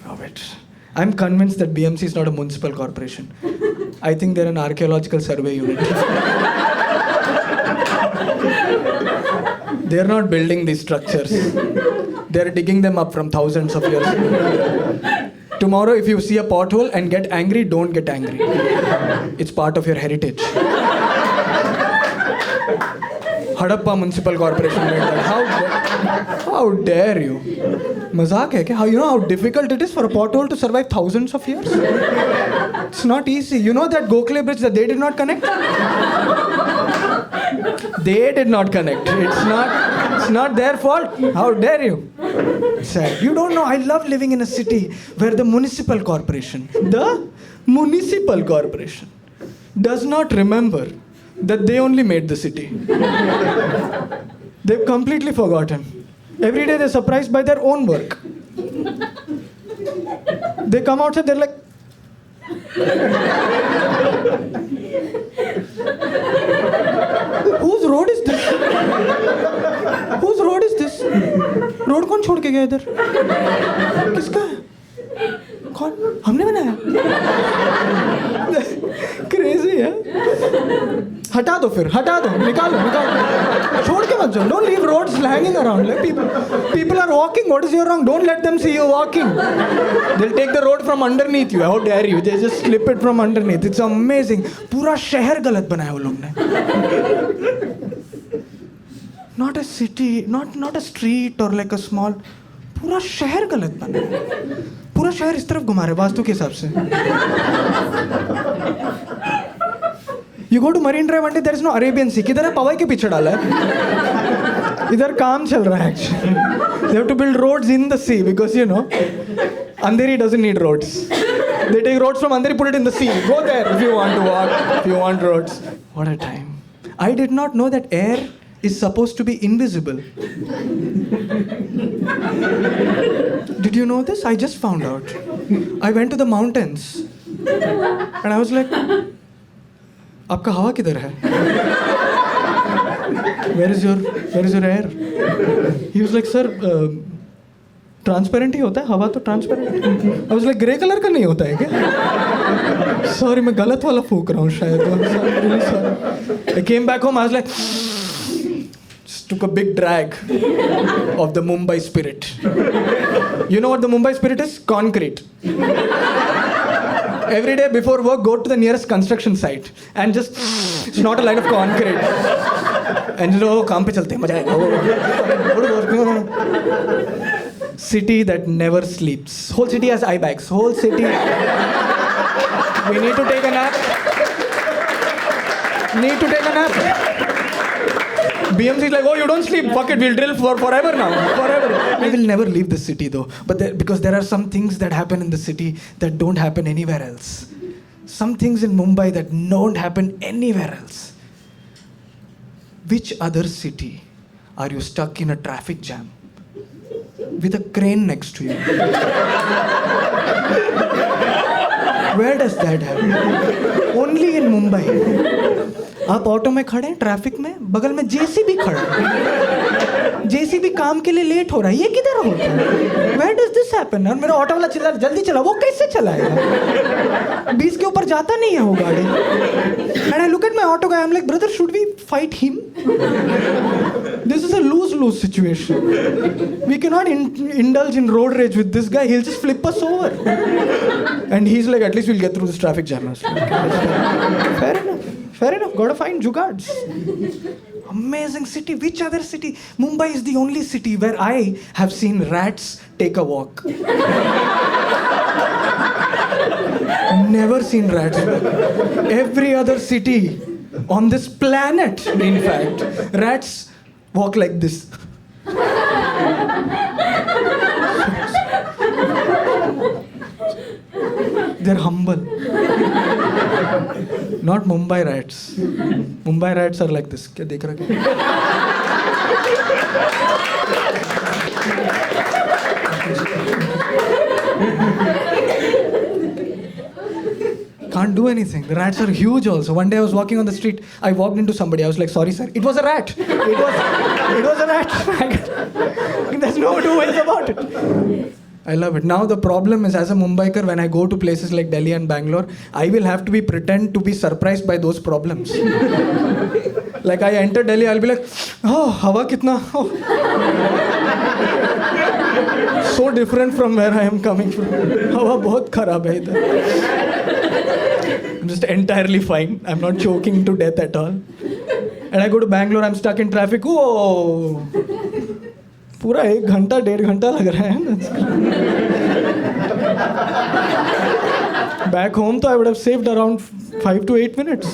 Love it. I'm convinced that BMC is not a municipal corporation. I think they're an archaeological survey unit. They're not building these structures. They're digging them up from thousands of years ago. Tomorrow, if you see a pothole and get angry, don't get angry. It's part of your heritage. Hadappa Municipal Corporation made that. How dare you? Mazak hai kya? You know how difficult it is for a pothole to survive thousands of years? It's not easy. You know that Gokhale bridge that they did not connect? They did not connect. It's not their fault. How dare you? Sad. You don't know. I love living in a city where the municipal corporation does not remember that they only made the city. They've completely forgotten. Every day they're surprised by their own work. They come outside, they're like, whose road is this? Whose road is this? Road कौन छोड़ के गया इधर? किसका है? कौन? हमने बनाया? Crazy है? हटा दो फिर, हटा दो, निकालो, छोड़ के मत जाओ. Don't leave roads hanging around. Like people are walking. What is your wrong? Don't let them see you walking. They'll take the road from underneath you. How dare you? They just slip it from underneath. It's amazing. पूरा शहर गलत बनाया वो लोग ने. Not a city, not a street or like a small. पूरा शहर गलत बना. पूरा शहर इस तरफ घुमा रहे वास्तु के हिसाब से. You go to Marine Drive one day, there is no Arabian Sea. किधर है? पवाई के पीछे डाला है. इधर काम चल रहा है actually. They have to build roads in the sea because you know, Andheri doesn't need roads. They take roads from Andheri, put it in the sea. Go there if you want to walk, if you want roads. What a time. I did not know that air is supposed to be invisible. Did you know this? I just found out. I went to the mountains and I was like, आपका हवा किधर है? Where is your air? He was like, sir, transparent ही होता है, हवा तो transparent. I was like, grey colour का नहीं होता है क्या? Sorry, मैं गलत वाला फूक रहा हूँ शायद. Really sorry. I came back home, I was like, just took a big drag of the Mumbai spirit. You know what the Mumbai spirit is? Concrete. Every day before work, go to the nearest construction site and just, it's not a line of concrete. And you know, काम पे चलते हैं, मजा आएगा. City that never sleeps. Whole city has eye bags. Whole city. We need to take a nap. BMC is like, oh, you don't sleep. Fuck it, we'll drill for forever now. Forever. I will never leave the city though. But because there are some things that happen in the city that don't happen anywhere else. Some things in Mumbai that don't happen anywhere else. Which other city are you stuck in a traffic jam with a crane next to you? Where does that happen? Only in Mumbai. आप auto में खड़े हैं traffic में, बगल में JCB खड़ा है. JCB काम के लिए लेट हो रहा है. ये किधर होता है? Where does this happen? और मेरा ऑटो वाला चिल्ला जल्दी चला. वो कैसे चलाएगा? 20 के ऊपर जाता नहीं है वो गाड़ी. And I look at my auto guy. I'm like, brother, should we fight him? This is a lose-lose situation. We cannot indulge in road rage with this guy. He'll just flip us over. And he's like, at least we'll get through this traffic jam. Okay, fair enough. Gotta find jugards. Amazing city. Which other city? Mumbai is the only city where I have seen rats take a walk. Never seen rats. Every other city on this planet, in fact, rats walk like this. They're humble. Not Mumbai rats. Mumbai rats are like this. क्या देख रहा Can't do anything. The rats are huge also. One day I was walking on the street. I walked into somebody. I was like, sorry sir. It was a rat. It was a rat. There's no two ways about it. I love it. Now the problem is, as a Mumbaiker, when I go to places like Delhi and Bangalore, I will have to be pretend to be surprised by those problems. Like I enter Delhi, I'll be like, oh, hawa kitna? Oh. So different from where I am coming from. Hawa bahut kharab hai idhar. I'm just entirely fine. I'm not choking to death at all. And I go to Bangalore, I'm stuck in traffic. Oh, पूरा 1 घंटा 1.5 घंटा लग रहा है ना. Back home, तो I would have saved around 5 to 8 minutes.